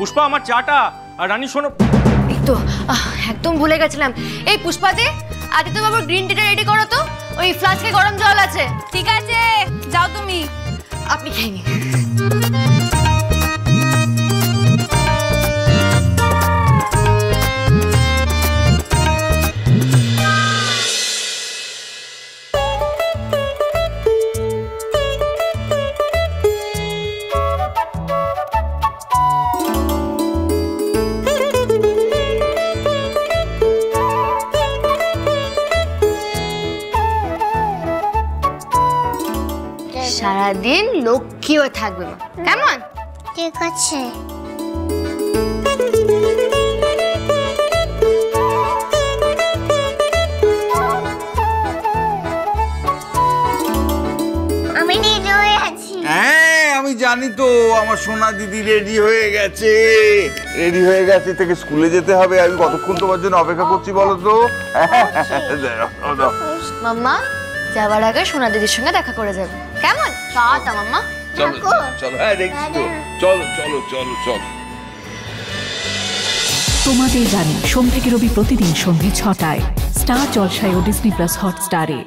পুষ্পা আমার চাটা। আর রানী শোনো, এই তো একদম ভুলে গেছিলাম। এই পুষ্পাদি, আদিত্য বাবুর গ্রিন টিটা রেডি করো তো, ওই ফ্লাস্কে গরম জল আছে। ঠিক আছে, যাও তুমি। আপনি খেয়ে নিন। সারাদিন লক্ষ্মী হয়ে থাকবে মা, কেমন? ঠিক আছে। আমি রেডি হয়ে আছি। হ্যাঁ আমি জানি তো, আমার সোনা দিদি রেডি হয়ে গেছে। রেডি হয়ে গেছে থেকে স্কুলে যেতে হবে। আমি কতক্ষণ তোমার জন্য অপেক্ষা করছি বলো তো? মাম্মা যাওয়ার আগে সোনা দিদির সঙ্গে দেখা করে যাবে, কেমন? টাটা মাম্মা। চলো চলো, হ্যাঁ দেখছি তো। চলো চলো চলো চলো। তোমাদের জানি সোম থেকে রবি প্রতিদিন সন্ধ্যে ৬টায় স্টার জলসায় ও ডিজনি প্লাস হটস্টারে।